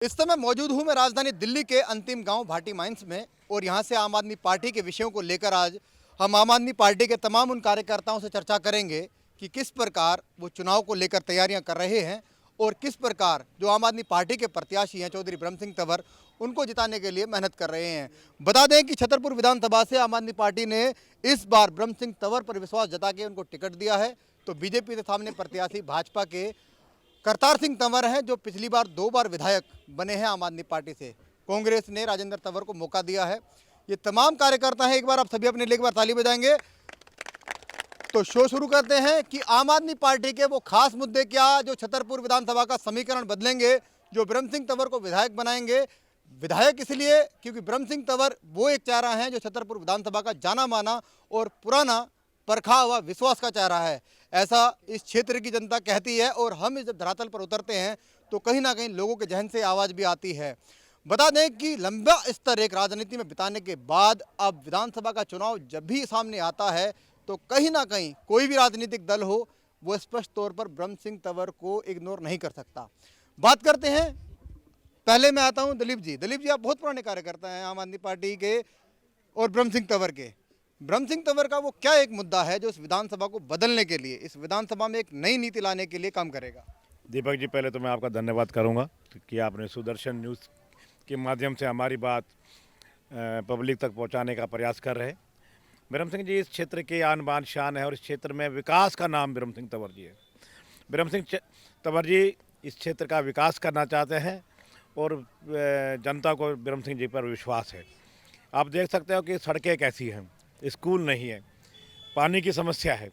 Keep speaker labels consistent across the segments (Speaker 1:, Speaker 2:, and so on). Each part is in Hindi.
Speaker 1: इस समय मौजूद हूं मैं राजधानी दिल्ली के अंतिम गांव भाटी माइंस में और यहां से आम आदमी पार्टी के विषयों को लेकर आज हम आम आदमी पार्टी के तमाम उन कार्यकर्ताओं से चर्चा करेंगे कि किस प्रकार वो चुनाव को लेकर तैयारियां कर रहे हैं और किस प्रकार जो आम आदमी पार्टी के प्रत्याशी हैं चौधरी ब्रह्म सिंह तंवर उनको जिताने के लिए मेहनत कर रहे हैं। बता दें कि छतरपुर विधानसभा से आम आदमी पार्टी ने इस बार ब्रह्म सिंह तंवर पर विश्वास जता के उनको टिकट दिया है, तो बीजेपी के सामने प्रत्याशी भाजपा के करतार सिंह तंवर हैं जो पिछली बार 2 बार विधायक बने हैं आम आदमी पार्टी से। कांग्रेस ने राजेंद्र तंवर को मौका दिया है। ये तमाम कार्यकर्ता हैं, एक बार आप सभी अपने लिए एक बार ताली बजाएंगे। तो शो शुरू करते हैं कि आम आदमी पार्टी के वो खास मुद्दे क्या जो छतरपुर विधानसभा का समीकरण बदलेंगे, जो ब्रह्म सिंह तंवर को विधायक बनाएंगे। विधायक इसलिए क्योंकि ब्रह्म सिंह तंवर वो एक चेहरा है जो छतरपुर विधानसभा का जाना माना और पुराना परखा हुआ विश्वास का चेहरा है, ऐसा इस क्षेत्र की जनता कहती है। और हम जब धरातल पर उतरते हैं तो कहीं ना कहीं लोगों के जहन से आवाज़ भी आती है। बता दें कि लंबा स्तर एक राजनीति में बिताने के बाद अब विधानसभा का चुनाव जब भी सामने आता है तो कहीं ना कहीं कोई भी राजनीतिक दल हो वो स्पष्ट तौर पर ब्रह्म सिंह तंवर को इग्नोर नहीं कर सकता। बात करते हैं, पहले मैं आता हूं दिलीप जी। दिलीप जी, आप बहुत पुराने कार्यकर्ता हैं आम आदमी पार्टी के और ब्रह्म सिंह तंवर के। ब्रह्म सिंह तंवर का वो क्या एक मुद्दा है जो इस विधानसभा को बदलने के लिए, इस विधानसभा में एक नई नीति लाने के लिए काम करेगा?
Speaker 2: दीपक जी, पहले तो मैं आपका धन्यवाद करूंगा कि आपने सुदर्शन न्यूज़ के माध्यम से हमारी बात पब्लिक तक पहुंचाने का प्रयास कर रहे हैं। ब्रह्म सिंह जी इस क्षेत्र के आन बान शान है और इस क्षेत्र में विकास का नाम ब्रह्म सिंह तंवर जी है। ब्रह्म सिंह तंवर जी इस क्षेत्र का विकास करना चाहते हैं और जनता को ब्रह्म सिंह जी पर विश्वास है। आप देख सकते हो कि सड़कें कैसी हैं, स्कूल नहीं है, पानी की समस्या है।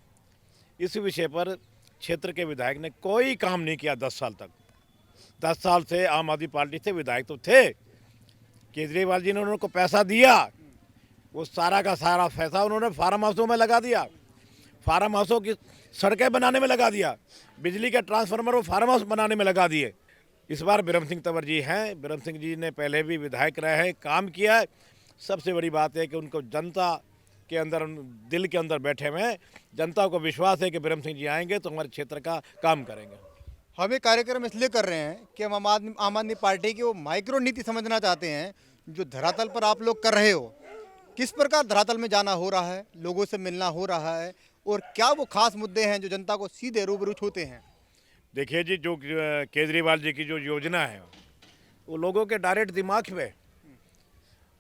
Speaker 2: इस विषय पर क्षेत्र के विधायक ने कोई काम नहीं किया 10 साल तक। 10 साल से आम आदमी पार्टी से विधायक तो थे, केजरीवाल जी ने उनको पैसा दिया, वो सारा का सारा पैसा उन्होंने फार्म हाउसों में लगा दिया, फार्म हाउसों की सड़कें बनाने में लगा दिया, बिजली के ट्रांसफार्मर वो फार्म हाउस बनाने में लगा दिए। इस बार ब्रह्म सिंह तंवर जी हैं, ब्रह्म सिंह जी ने पहले भी विधायक रहे हैं, काम किया है। सबसे बड़ी बात है कि उनको जनता के अंदर, दिल के अंदर बैठे हुए हैं। जनता को विश्वास है कि ब्रह्म सिंह जी आएंगे तो हमारे क्षेत्र का काम करेंगे।
Speaker 1: हम ये कार्यक्रम इसलिए कर रहे हैं कि हम आम आदमी पार्टी की वो माइक्रो नीति समझना चाहते हैं जो धरातल पर आप लोग कर रहे हो। किस प्रकार धरातल में जाना हो रहा है, लोगों से मिलना हो रहा है और क्या वो खास मुद्दे हैं जो जनता को सीधे रूबरू छूते हैं?
Speaker 2: देखिए जी, जो केजरीवाल जी की जो योजना है वो लोगों के डायरेक्ट दिमाग में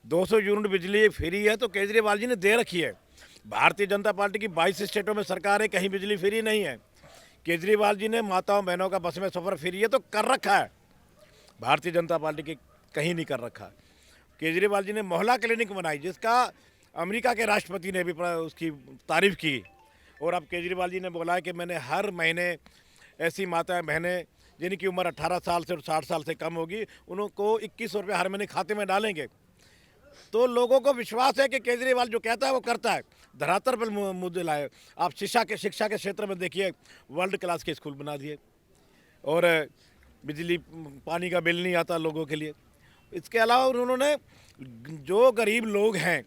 Speaker 2: 200 यूनिट बिजली फ्री है तो केजरीवाल जी ने दे रखी है। भारतीय जनता पार्टी की 22 स्टेटों में सरकार है, कहीं बिजली फ्री नहीं है। केजरीवाल जी ने माताओं बहनों का बस में सफ़र फ्री है तो कर रखा है। भारतीय जनता पार्टी की कहीं नहीं कर रखा। केजरीवाल जी ने मोहल्ला क्लिनिक बनाई जिसका अमेरिका के राष्ट्रपति ने भी उसकी तारीफ़ की। और अब केजरीवाल जी ने बोला है कि मैंने हर महीने ऐसी माताएं बहनें जिनकी उम्र 18 साल से और 60 साल से कम होगी उनको 2100 रुपये हर महीने खाते में डालेंगे। तो लोगों को विश्वास है कि केजरीवाल जो कहता है वो करता है। धरातल पर मुद्दे लाए। आप शिक्षा के क्षेत्र में देखिए, वर्ल्ड क्लास के स्कूल बना दिए और बिजली पानी का बिल नहीं आता लोगों के लिए। इसके अलावा उन्होंने जो गरीब लोग हैं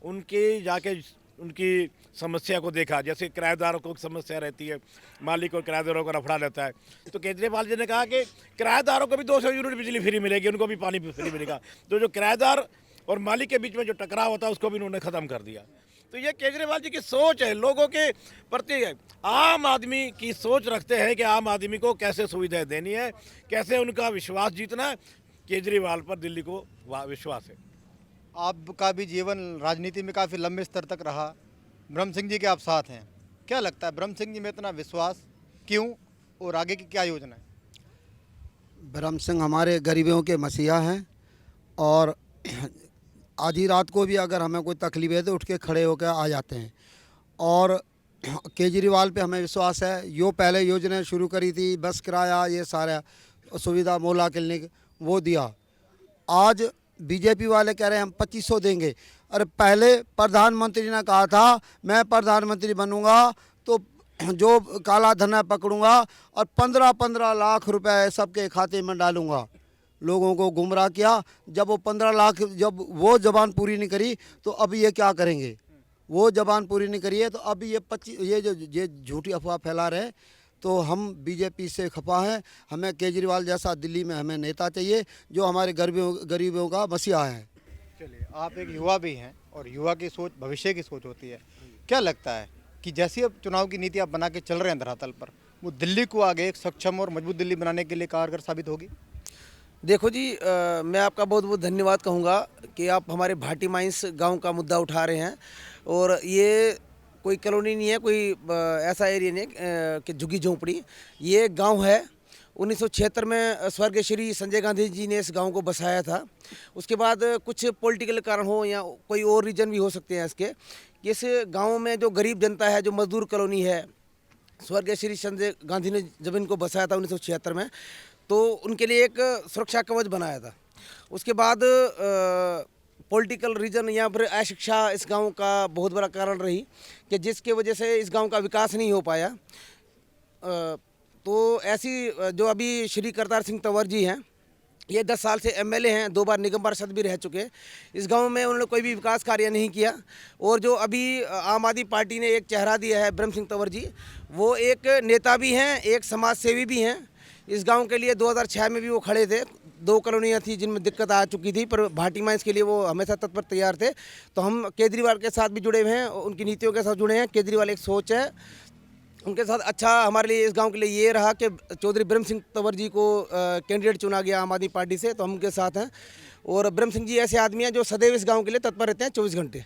Speaker 2: उनकी जाके उनकी समस्या को देखा। जैसे किराएदारों को समस्या रहती है, मालिक और किराएदारों का रफड़ा रहता है, तो केजरीवाल जी ने कहा कि किराएदारों को भी 200 यूनिट बिजली फ्री मिलेगी, उनको भी पानी फ्री मिलेगा। तो जो किराएदार और मालिक के बीच में जो टकराव होता है उसको भी उन्होंने ख़त्म कर दिया। तो ये केजरीवाल जी की सोच है, लोगों के प्रति है। आम आदमी की सोच रखते हैं कि आम आदमी को कैसे सुविधाएं देनी है, कैसे उनका विश्वास जीतना है। केजरीवाल पर दिल्ली को विश्वास है।
Speaker 1: आपका भी जीवन राजनीति में काफ़ी लंबे स्तर तक रहा, ब्रह्म सिंह जी के आप साथ हैं। क्या लगता है ब्रह्म सिंह जी में इतना विश्वास क्यों और आगे की क्या योजना है?
Speaker 3: ब्रह्म सिंह हमारे गरीबों के मसीहा हैं और आधी रात को भी अगर हमें कोई तकलीफ है तो उठ के खड़े होकर आ जाते हैं। और केजरीवाल पे हमें विश्वास है। यो पहले योजना शुरू करी थी, बस किराया, ये सारा सुविधा, मोहल्ला क्लिनिक वो दिया। आज बीजेपी वाले कह रहे हैं हम 2500 देंगे। अरे पहले प्रधानमंत्री ने कहा था मैं प्रधानमंत्री बनूंगा तो जो काला धन पकड़ूंगा और 15-15 लाख रुपए सबके खाते में डालूंगा। लोगों को गुमराह किया। जब वो 15 लाख, जब वो ज़बान पूरी नहीं करी तो अब ये क्या करेंगे? वो ज़बान पूरी नहीं करी है तो अब ये 25, ये जो ये झूठी अफवाह फैला रहे हैं तो हम बीजेपी से खफा हैं। हमें केजरीवाल जैसा दिल्ली में हमें नेता चाहिए जो हमारे गरीबों का मसीहा है।
Speaker 1: चलिए, आप एक युवा भी हैं और युवा की सोच भविष्य की सोच होती है। क्या लगता है कि जैसी अब चुनाव की नीति आप बना के चल रहे हैं धरातल पर, वो दिल्ली को आगे एक सक्षम और मजबूत दिल्ली बनाने के लिए कारगर साबित होगी?
Speaker 4: देखो जी, मैं आपका बहुत बहुत धन्यवाद कहूँगा कि आप हमारे भाटी माइंस गांव का मुद्दा उठा रहे हैं। और ये कोई कॉलोनी नहीं है, कोई ऐसा एरिया नहीं है कि झुग्गी झोंपड़ी। ये गांव है। 1976 में स्वर्गीय श्री संजय गांधी जी ने इस गांव को बसाया था। उसके बाद कुछ पॉलिटिकल कारण हो या कोई और रीजन भी हो सकते हैं इसके, कि इस गाँव में जो गरीब जनता है, जो मजदूर कॉलोनी है, स्वर्गीय श्री संजय गांधी ने जब इनको बसाया था 1976 में, तो उनके लिए एक सुरक्षा कवच बनाया था। उसके बाद पॉलिटिकल रीजन यहाँ पर अशिक्षा इस गांव का बहुत बड़ा कारण रही, कि जिसके वजह से इस गांव का विकास नहीं हो पाया। तो ऐसी जो अभी श्री करतार सिंह तंवर जी हैं, ये 10 साल से एमएलए हैं, 2 बार निगम पार्षद भी रह चुके हैं। इस गांव में उन्होंने कोई भी विकास कार्य नहीं किया। और जो अभी आम आदमी पार्टी ने एक चेहरा दिया है, ब्रह्म सिंह तंवर जी, वो एक नेता भी हैं, एक समाज सेवी भी हैं। इस गांव के लिए 2006 में भी वो खड़े थे। 2 कॉलोनियाँ थी जिनमें दिक्कत आ चुकी थी, पर भाटी माइंस के लिए वो हमेशा तत्पर तैयार थे। तो हम केजरीवाल के साथ भी जुड़े हुए हैं, उनकी नीतियों के साथ जुड़े हैं। केजरीवाल एक सोच है उनके साथ। अच्छा हमारे लिए इस गांव के लिए ये रहा कि चौधरी ब्रह्म सिंह तंवर जी को कैंडिडेट चुना गया आम आदमी पार्टी से, तो हम उनके साथ हैं। और ब्रह्म सिंह जी ऐसे आदमी हैं जो सदैव इस गांव के लिए तत्पर रहते हैं 24 घंटे।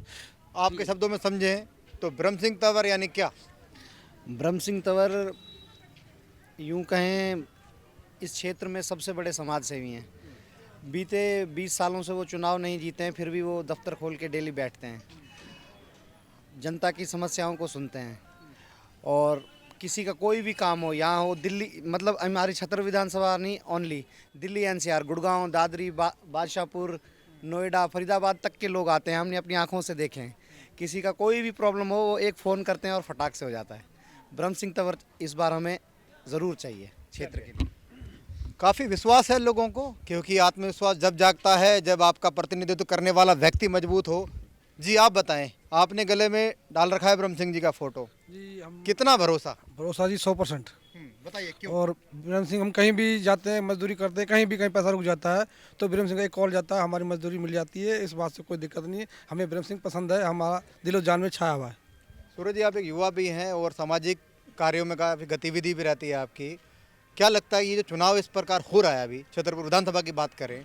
Speaker 1: आपके शब्दों में समझें तो ब्रह्म सिंह तंवर यानी क्या?
Speaker 5: ब्रह्म सिंह तंवर यूं कहें इस क्षेत्र में सबसे बड़े समाज सेवी हैं। बीते 20 सालों से वो चुनाव नहीं जीते हैं, फिर भी वो दफ्तर खोल के डेली बैठते हैं, जनता की समस्याओं को सुनते हैं। और किसी का कोई भी काम हो, यहाँ हो दिल्ली, मतलब हमारी छतर विधानसभा नहीं, ओनली दिल्ली एनसीआर, गुड़गांव, दादरी, बादशाहपुर, नोएडा, फरीदाबाद तक के लोग आते हैं। हमने अपनी आंखों से देखे हैं। किसी का कोई भी प्रॉब्लम हो, वो एक फ़ोन करते हैं और फटाक से हो जाता है। ब्रह्म सिंह तंवर इस बार हमें ज़रूर चाहिए क्षेत्र के लिए।
Speaker 1: काफ़ी विश्वास है लोगों को, क्योंकि आत्मविश्वास जब जागता है जब आपका प्रतिनिधित्व करने वाला व्यक्ति मजबूत हो। जी आप बताएं, आपने गले में डाल रखा है ब्रह्म सिंह जी का फोटो,
Speaker 6: जी हम
Speaker 1: कितना भरोसा?
Speaker 6: जी 100%।
Speaker 1: बताइए क्यों?
Speaker 6: और ब्रह्म सिंह, हम कहीं भी जाते हैं, मजदूरी करते हैं, कहीं पैसा रुक जाता है तो ब्रह्म सिंह का एक कॉल जाता है, हमारी मजदूरी मिल जाती है। इस बात से कोई दिक्कत नहीं है। हमें ब्रह्म सिंह पसंद है, हमारा दिलो जान में छाया हुआ है।
Speaker 1: सूरज जी, आप एक युवा भी हैं और सामाजिक कार्यों में काफ़ी गतिविधि भी रहती है आपकी। क्या लगता है ये जो चुनाव इस प्रकार हो रहा है, अभी छतरपुर विधानसभा की बात करें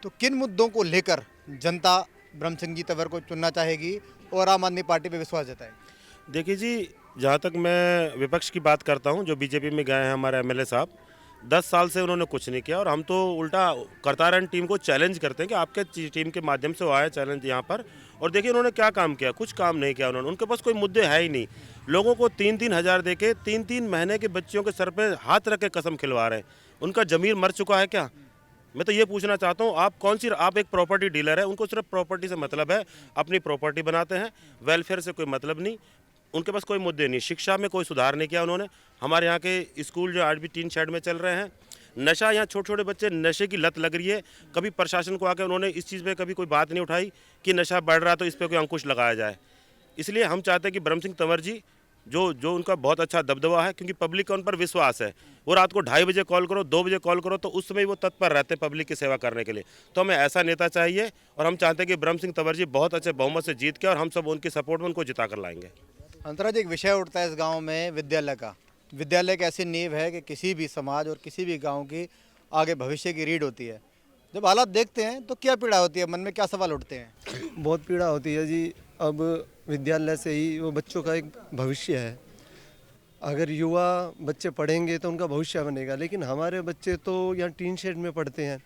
Speaker 1: तो किन मुद्दों को लेकर जनता ब्रह्म सिंह जी तंवर को चुनना चाहेगी और आम आदमी पार्टी पे विश्वास जताएगी?
Speaker 7: देखिए जी, जहाँ तक मैं विपक्ष की बात करता हूँ, जो बीजेपी में गए हैं हमारे एमएलए साहब, 10 साल से उन्होंने कुछ नहीं किया। और हम तो उल्टा करतारन टीम को चैलेंज करते हैं कि आपके टीम के माध्यम से वो आए चैलेंज यहाँ पर। और देखिए उन्होंने क्या काम किया, कुछ काम नहीं किया उन्होंने। उनके पास कोई मुद्दे है ही नहीं। लोगों को 3-3 हज़ार दे के 3-3 महीने के बच्चियों के सर पे हाथ रख के कसम खिलवा रहे हैं। उनका ज़मीर मर चुका है क्या? मैं तो ये पूछना चाहता हूँ, आप एक प्रॉपर्टी डीलर है, उनको सिर्फ प्रॉपर्टी से मतलब है, अपनी प्रॉपर्टी बनाते हैं, वेलफेयर से कोई मतलब नहीं। उनके पास कोई मुद्दे नहीं। शिक्षा में कोई सुधार नहीं किया उन्होंने। हमारे यहाँ के स्कूल जो आज भी टीन शेड में चल रहे हैं, नशा, यहाँ छोटे छोटे बच्चे नशे की लत लग रही है। कभी प्रशासन को आकर उन्होंने इस चीज़ पे कभी कोई बात नहीं उठाई कि नशा बढ़ रहा तो इस पर कोई अंकुश लगाया जाए। इसलिए हम चाहते हैं कि ब्रह्म सिंह तंवर जी, जो उनका बहुत अच्छा दबदबा है, क्योंकि पब्लिक का उन पर विश्वास है। वो रात को 2:30 बजे कॉल करो, 2 बजे कॉल करो, तो उस समय वो तत्पर रहते हैं पब्लिक की सेवा करने के लिए। तो हमें ऐसा नेता चाहिए और हम चाहते हैं कि ब्रह्म सिंह तंवर जी बहुत अच्छे बहुमत से जीत के, और हम सब उनकी सपोर्ट में उनको जिता कर लाएंगे।
Speaker 1: अंतरा जी, एक विषय उठता है इस गांव में विद्यालय का। विद्यालय एक ऐसी नींव है कि किसी भी समाज और किसी भी गांव की आगे भविष्य की रीढ़ होती है। जब हालात देखते हैं तो क्या पीड़ा होती है, मन में क्या सवाल उठते हैं?
Speaker 8: बहुत पीड़ा होती है जी। अब विद्यालय से ही वो बच्चों का एक भविष्य है। अगर युवा बच्चे पढ़ेंगे तो उनका भविष्य बनेगा, लेकिन हमारे बच्चे तो यहाँ टीन शेड में पढ़ते हैं।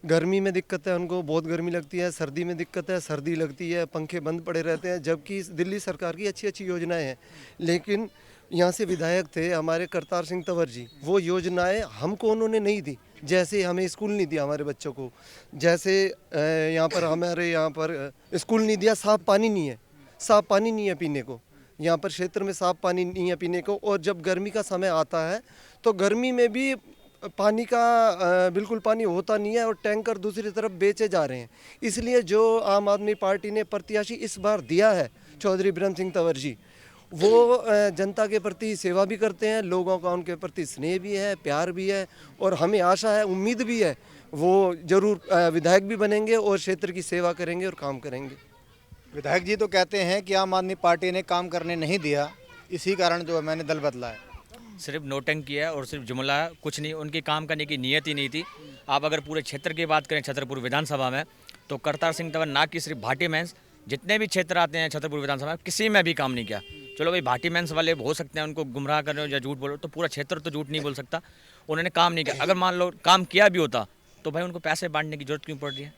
Speaker 8: गर्मी में दिक्कत है, उनको बहुत गर्मी लगती है। सर्दी में दिक्कत है, सर्दी लगती है, पंखे बंद पड़े रहते हैं। जबकि दिल्ली सरकार की अच्छी अच्छी योजनाएं हैं, लेकिन यहाँ से विधायक थे हमारे करतार सिंह तंवर जी, वो योजनाएं हमको उन्होंने नहीं दी। जैसे हमें स्कूल नहीं दिया हमारे बच्चों को, जैसे हमारे यहाँ पर स्कूल नहीं दिया, साफ़ पानी नहीं है, साफ़ पानी नहीं है पीने को। यहाँ पर क्षेत्र में साफ़ पानी नहीं है पीने को। और जब गर्मी का समय आता है तो गर्मी में भी पानी का बिल्कुल पानी होता नहीं है और टैंकर दूसरी तरफ बेचे जा रहे हैं। इसलिए जो आम आदमी पार्टी ने प्रत्याशी इस बार दिया है चौधरी ब्रह्म सिंह तंवर जी, वो जनता के प्रति सेवा भी करते हैं, लोगों का उनके प्रति स्नेह भी है, प्यार भी है, और हमें आशा है, उम्मीद भी है वो जरूर विधायक भी बनेंगे और क्षेत्र की सेवा करेंगे और काम करेंगे।
Speaker 1: विधायक जी तो कहते हैं कि आम आदमी पार्टी ने काम करने नहीं दिया, इसी कारण जो है मैंने दल बदला है।
Speaker 9: सिर्फ नोटंकी है और सिर्फ जुमला है, कुछ नहीं। उनकी काम करने की नीयत ही नहीं थी। आप अगर पूरे क्षेत्र की बात करें छतरपुर विधानसभा में, तो करतार सिंह तंवर ना कि सिर्फ भाटी मेंस, जितने भी क्षेत्र आते हैं छतरपुर विधानसभा में, किसी में भी काम नहीं किया। चलो भाई भाटी मेंस वाले हो सकते हैं उनको गुमराह कर रहे हो या झूठ बोलो, तो पूरा क्षेत्र तो झूठ नहीं बोल सकता। उन्होंने काम नहीं किया। अगर मान लो काम किया भी होता तो भाई उनको पैसे बांटने की जरूरत क्यों पड़ रही है?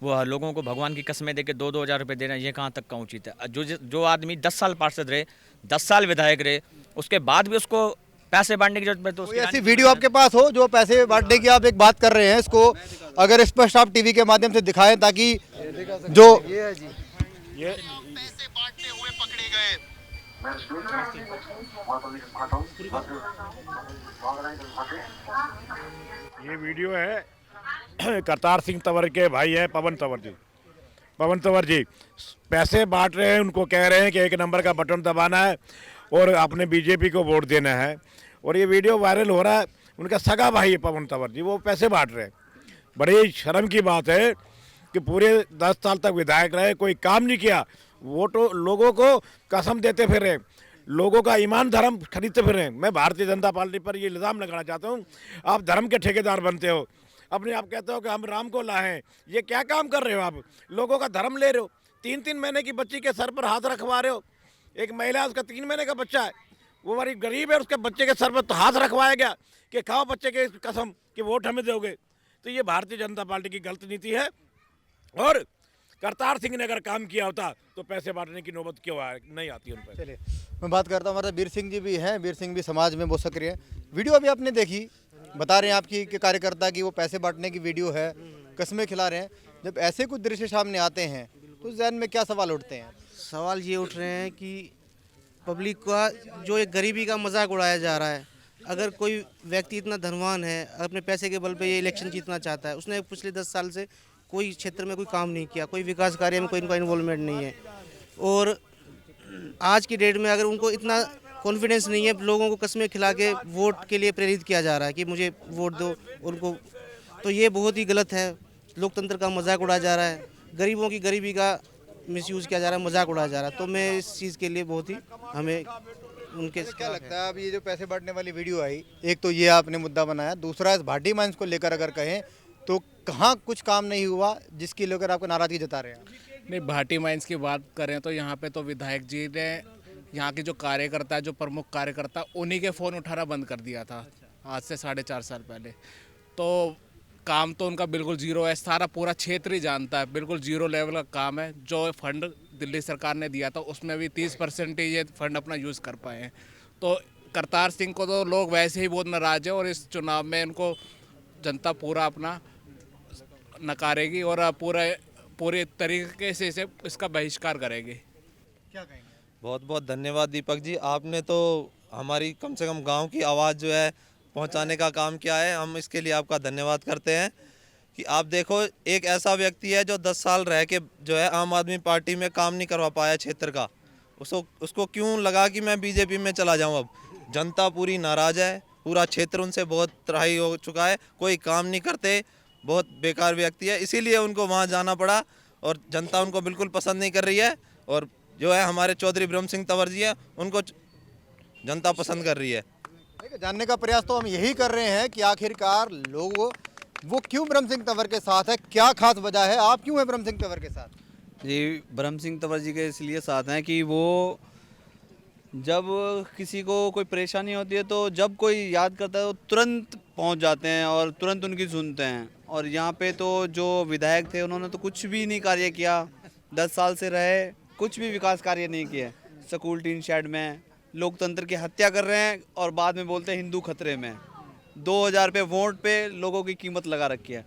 Speaker 9: वो लोगों को भगवान की कसमें देके 2-2 हज़ार रुपये दे रहे हैं, ये कहाँ तक का उचित है? जो आदमी 10 साल पार्षद रहे, 10 साल विधायक रहे, उसके बाद भी उसको पैसे बांटने की जरूरत है, तो
Speaker 1: कोई ऐसी वीडियो आपके पास हो जो पैसे बांटने की आप एक बात कर रहे हैं, इसको अगर स्पष्ट आप टीवी के माध्यम से दिखाएं ताकि जो
Speaker 2: ये
Speaker 1: पैसे बांटते हुए पकड़े गए।
Speaker 2: ये वीडियो है करतार सिंह तंवर के भाई है पवन तंवर जी। पवन तंवर जी पैसे बांट रहे हैं, उनको कह रहे हैं कि 1 नंबर का बटन दबाना है और अपने बीजेपी को वोट देना है, और ये वीडियो वायरल हो रहा है। उनका सगा भाई है पवन तंवर जी, वो पैसे बांट रहे हैं। बड़ी शर्म की बात है कि पूरे 10 साल तक विधायक रहे, कोई काम नहीं किया। वो तो लोगों को कसम देते फिर रहे, लोगों का ईमान धर्म खरीदते फिर रहे हैं। मैं भारतीय जनता पार्टी पर ये इल्ज़ाम लगाना चाहता हूँ, आप धर्म के ठेकेदार बनते हो, अपने आप कहते हो कि हम राम को लाए हैं। ये क्या काम कर रहे हो आप? लोगों का धर्म ले रहे हो। 3-3 महीने की बच्ची के सर पर हाथ रखवा रहे हो। एक महिला, उसका 3 महीने का बच्चा है, वो बड़ी गरीब है, उसके बच्चे के सर पर तो हाथ रखवाया गया कि खाओ बच्चे के कसम कि वोट हमें दोगे। तो ये भारतीय जनता पार्टी की गलत नीति है। और करतार सिंह ने अगर काम किया होता तो पैसे बांटने की नौबत क्यों नहीं आती उन पर।
Speaker 1: चलिए मैं बात करता हूँ, हमारे वीर सिंह जी भी हैं, वीर सिंह भी समाज में बहुत सक्रिय हैं। वीडियो अभी आपने देखी, बता रहे हैं आपकी कि कार्यकर्ता की वो पैसे बांटने की वीडियो है, कस्में खिला रहे हैं। जब ऐसे कुछ दृश्य सामने आते हैं तो जहन में क्या सवाल उठते हैं?
Speaker 4: सवाल ये उठ रहे हैं कि पब्लिक का जो एक गरीबी का मजाक उड़ाया जा रहा है। अगर कोई व्यक्ति इतना धनवान है, अपने पैसे के बल पे ये इलेक्शन जीतना चाहता है, उसने पिछले 10 साल से कोई क्षेत्र में कोई काम नहीं किया, कोई विकास कार्य में कोई इनका इन्वॉल्वमेंट नहीं है, और आज की डेट में अगर उनको इतना कॉन्फिडेंस नहीं है, लोगों को कस्में खिला के वोट के लिए प्रेरित किया जा रहा है कि मुझे वोट दो उनको, तो ये बहुत ही गलत है। लोकतंत्र का मजाक उड़ाया जा रहा है, गरीबों की गरीबी का मिसयूज़ किया जा रहा है, मजाक उड़ाया जा रहा है। तो मैं इस चीज़ के लिए बहुत ही हमें उनके
Speaker 1: क्या लगता है अब ये जो पैसे बांटने वाली वीडियो आई, एक तो ये आपने मुद्दा बनाया, दूसरा इस भाटी माइंस को लेकर अगर कहें तो कहाँ कुछ काम नहीं हुआ जिसकी लेकर आपको नाराजगी जता रहे हैं?
Speaker 10: नहीं, भाटी माइंस की बात करें तो यहाँ पे तो विधायक जी ने यहाँ के जो कार्यकर्ता, जो प्रमुख कार्यकर्ता, उन्हीं के फ़ोन उठाना बंद कर दिया था आज से 4.5 साल पहले। तो काम तो उनका बिल्कुल जीरो है, सारा पूरा क्षेत्र ही जानता है, बिल्कुल जीरो लेवल का काम है। जो फंड दिल्ली सरकार ने दिया था उसमें भी 30% ही ये फंड अपना यूज़ कर पाए हैं। तो करतार सिंह को तो लोग वैसे ही बहुत नाराज़ है, और इस चुनाव में इनको जनता पूरा अपना नकारेगी और पूरे तरीके से इसका बहिष्कार करेगी।
Speaker 1: क्या कहेंगे?
Speaker 11: बहुत बहुत धन्यवाद दीपक जी, आपने तो हमारी कम से कम गांव की आवाज़ जो है पहुंचाने का काम किया है। हम इसके लिए आपका धन्यवाद करते हैं कि आप देखो, एक ऐसा व्यक्ति है जो 10 साल रह के जो है आम आदमी पार्टी में काम नहीं करवा पाया क्षेत्र का, उसको क्यों लगा कि मैं बीजेपी में चला जाऊं। अब जनता पूरी नाराज़ है, पूरा क्षेत्र उनसे बहुत त्राही हो चुका है, कोई काम नहीं करते, बहुत बेकार व्यक्ति है, इसीलिए उनको वहाँ जाना पड़ा, और जनता उनको बिल्कुल पसंद नहीं कर रही है। और जो है हमारे चौधरी ब्रह्म सिंह तंवर जी है, उनको जनता पसंद कर रही है।
Speaker 1: जानने का प्रयास तो हम यही कर रहे हैं कि आखिरकार लोग वो क्यों ब्रह्म सिंह तंवर के साथ है, क्या खास वजह है, आप क्यों हैं ब्रह्म सिंह तंवर के साथ?
Speaker 12: जी, ब्रह्म सिंह तंवर जी के इसलिए साथ हैं कि वो जब किसी को कोई परेशानी होती है तो जब कोई याद करता है तो तुरंत पहुंच जाते हैं और तुरंत उनकी सुनते हैं। और यहाँ पे तो जो विधायक थे उन्होंने तो कुछ भी नहीं कार्य किया, 10 साल से रहे, कुछ भी विकास कार्य नहीं किए। स्कूल टीन शेड में लोकतंत्र की हत्या कर रहे हैं और बाद में बोलते हैं हिंदू खतरे में। 2000 रुपये वोट पे लोगों की कीमत लगा रखी है।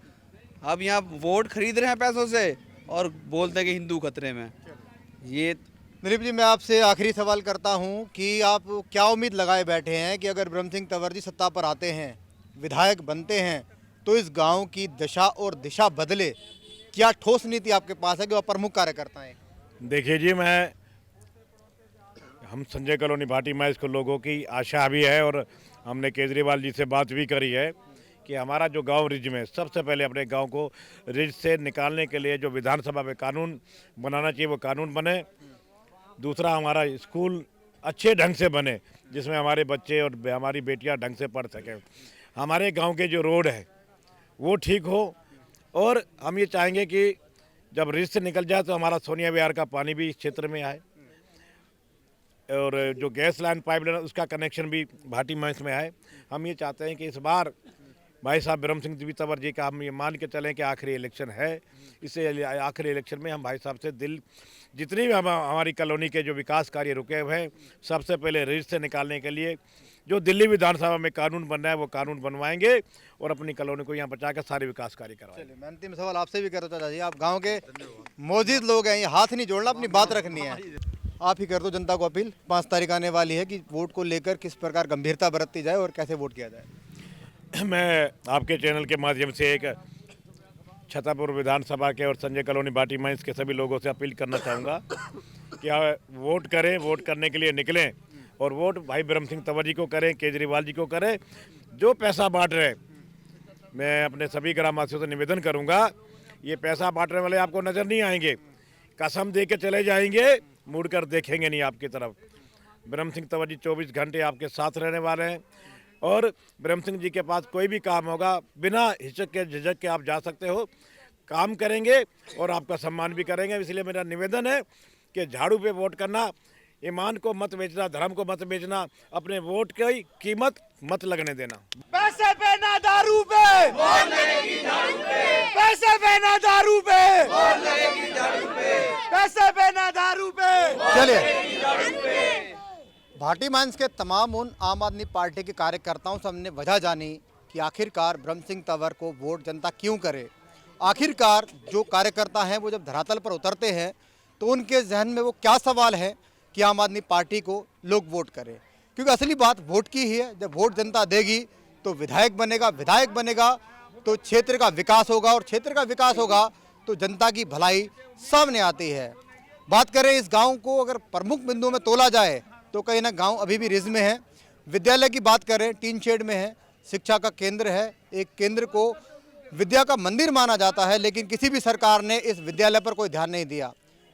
Speaker 12: अब यहाँ वोट खरीद रहे हैं पैसों से और बोलते हैं कि हिंदू खतरे में। ये
Speaker 1: दिलीप जी, मैं आपसे आखिरी सवाल करता हूं कि आप क्या उम्मीद लगाए बैठे हैं कि अगर ब्रह्म सिंह तंवर जी सत्ता पर आते हैं, विधायक बनते हैं, तो इस गांव की दशा और दिशा बदले? क्या ठोस नीति आपके पास है कि वह प्रमुख कार्यकर्ता हैं?
Speaker 2: देखिए जी, मैं हम संजय कॉलोनी भाटी माइंस को लोगों की आशा भी है और हमने केजरीवाल जी से बात भी करी है कि हमारा जो गांव रिज में सबसे पहले अपने गांव को रिज से निकालने के लिए जो विधानसभा में कानून बनाना चाहिए वो कानून बने। दूसरा, हमारा स्कूल अच्छे ढंग से बने जिसमें हमारे बच्चे और हमारी बेटियां ढंग से पढ़ सकें। हमारे गांव के जो रोड है वो ठीक हो और हम ये चाहेंगे कि जब रिज से निकल जाए तो हमारा सोनिया विहार का पानी भी इस क्षेत्र में आए और जो गैस लाइन पाइपलाइन उसका कनेक्शन भी भाटी माइंस में आए। हम ये चाहते हैं कि इस बार भाई साहब ब्रह्म सिंह तंवर जी का हम ये मान के चलें कि आखिरी इलेक्शन है। इससे आखिरी इलेक्शन में हम भाई साहब से जितनी भी हमारी कॉलोनी के जो विकास कार्य रुके हुए हैं सबसे पहले रिज से निकालने के लिए जो दिल्ली विधानसभा में कानून बन रहा है वो कानून बनवाएंगे और अपनी कॉलोनी को यहाँ बचा कर सारे विकास कार्य करवाएंगे।
Speaker 1: मैं अंतिम सवाल आपसे भी करता चाचा जी, आप गांव के मौजूद लोग हैं, ये हाथ नहीं जोड़ना, अपनी बात रखनी है। आप ही कर दो जनता को अपील, 5 तारीख आने वाली है कि वोट को लेकर किस प्रकार गंभीरता बरती जाए और कैसे वोट किया जाए।
Speaker 2: मैं आपके चैनल के माध्यम से एक छतरपुर विधानसभा के और संजय कॉलोनी भाटी माइंस के सभी लोगों से अपील करना चाहूँगा कि वोट करें, वोट करने के लिए निकलें और वोट भाई ब्रह्म सिंह तंवर जी को करें, केजरीवाल जी को करें। जो पैसा बांट रहे, मैं अपने सभी ग्रामवासियों से निवेदन करूंगा, ये पैसा बांटने वाले आपको नज़र नहीं आएंगे, कसम दे के चले जाएंगे, मुड़कर देखेंगे नहीं आपकी तरफ। ब्रह्म सिंह तंवर जी 24 घंटे आपके साथ रहने वाले हैं और ब्रह्म सिंह जी के पास कोई भी काम होगा बिना हिचक के झिझक के आप जा सकते हो, काम करेंगे और आपका सम्मान भी करेंगे। इसलिए मेरा निवेदन है कि झाड़ू पे वोट करना, ईमान को मत बेचना, धर्म को मत बेचना, अपने वोट की कीमत मत लगने देना।
Speaker 13: पैसे पे ना दारू पे वोट लगेगी, झाड़ू पे पैसे पे ना दारू पे वोट लगेगी, झाड़ू पे पैसे पे ना दारू पे।
Speaker 1: चलिए, भाटी माइंस के तमाम उन आम आदमी पार्टी के कार्यकर्ताओं से हमने वजह जानी कि आखिरकार ब्रह्म सिंह तंवर को वोट जनता क्यों करे। आखिरकार जो कार्यकर्ता हैं वो जब धरातल पर उतरते हैं तो उनके जहन में वो क्या सवाल है कि आम आदमी पार्टी को लोग वोट करें, क्योंकि असली बात वोट की ही है। जब वोट जनता देगी तो विधायक बनेगा, विधायक बनेगा तो क्षेत्र का विकास होगा और क्षेत्र का विकास होगा तो जनता की भलाई सामने आती है। बात करें इस गांव को अगर प्रमुख बिंदुओं में तोला जाए तो कहीं ना गांव अभी भी रिज में है। विद्यालय की बात करें, टीन शेड में है, शिक्षा का केंद्र है, एक केंद्र को विद्या का मंदिर माना जाता है, लेकिन किसी भी सरकार ने इस विद्यालय पर कोई ध्यान नहीं दिया।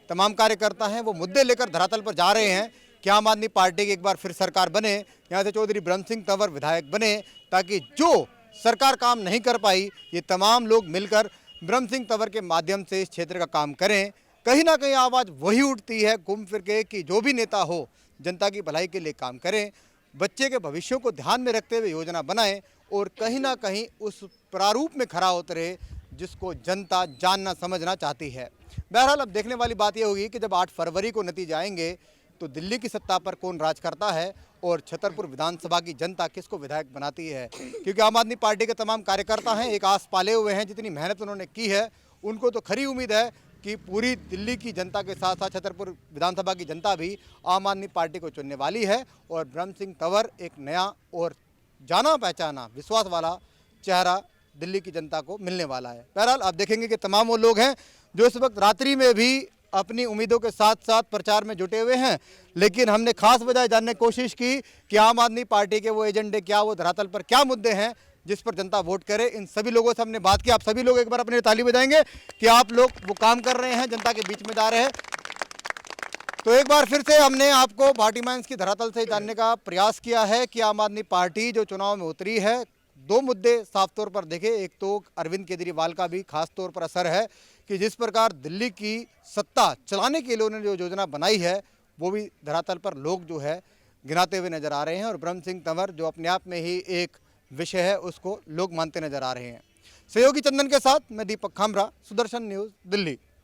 Speaker 1: तमाम कार्यकर्ता हैं वो मुद्दे लेकर धरातल पर जा रहे हैं कि आम आदमी पार्टी की एक बार फिर सरकार बने, यहाँ से चौधरी ब्रह्म सिंह तंवर विधायक बने, ताकि जो सरकार काम नहीं कर पाई ये तमाम लोग मिलकर ब्रह्म सिंह तंवर के माध्यम से इस क्षेत्र का काम करें। कहीं ना कहीं आवाज़ वही उठती है घूम फिर के कि जो भी नेता हो जनता की भलाई के लिए काम करें, बच्चे के भविष्य को ध्यान में रखते हुए योजना बनाएं और कहीं ना कहीं उस प्रारूप में खरा उतरे जिसको जनता जानना समझना चाहती है। बहरहाल अब देखने वाली बात यह होगी कि जब 8 फरवरी को नतीजे आएंगे तो दिल्ली की सत्ता पर कौन राज करता है और छतरपुर विधानसभा की जनता किसको विधायक बनाती है। क्योंकि आम आदमी पार्टी के तमाम कार्यकर्ता हैं, एक आस पाले हुए हैं, जितनी मेहनत उन्होंने की है उनको तो खरी उम्मीद है कि पूरी दिल्ली की जनता के साथ साथ छतरपुर विधानसभा की जनता भी आम आदमी पार्टी को चुनने वाली है और ब्रह्म सिंह तंवर एक नया और जाना पहचाना विश्वास वाला चेहरा दिल्ली की जनता को मिलने वाला है। बहरहाल आप देखेंगे कि तमाम वो लोग हैं जो इस वक्त रात्रि में भी अपनी उम्मीदों के साथ साथ प्रचार में जुटे हुए हैं, लेकिन हमने खास वजह जानने की कोशिश की कि आम आदमी पार्टी के वो एजेंडे क्या, वो धरातल पर क्या मुद्दे हैं जिस पर जनता वोट करे। इन सभी लोगों से हमने बात की। आप सभी लोग एक बार अपनी ताली बजाएंगे कि आप लोग वो काम कर रहे हैं, जनता के बीच में जा रहे हैं। तो एक बार फिर से हमने आपको भाटी माइंस की धरातल से जानने का प्रयास किया है कि आम आदमी पार्टी जो चुनाव में उतरी है, 2 मुद्दे साफ तौर पर देखे। एक तो अरविंद केजरीवाल का भी खास तौर पर असर है कि जिस प्रकार दिल्ली की सत्ता चलाने के लिए उन्होंने जो योजना बनाई है वो भी धरातल पर लोग जो है गिनाते हुए नजर आ रहे हैं और ब्रह्म सिंह तंवर जो अपने आप में ही एक विषय है उसको लोग मानते नजर आ रहे हैं। सहयोगी चंदन के साथ मैं दीपक खामरा, सुदर्शन न्यूज़, दिल्ली।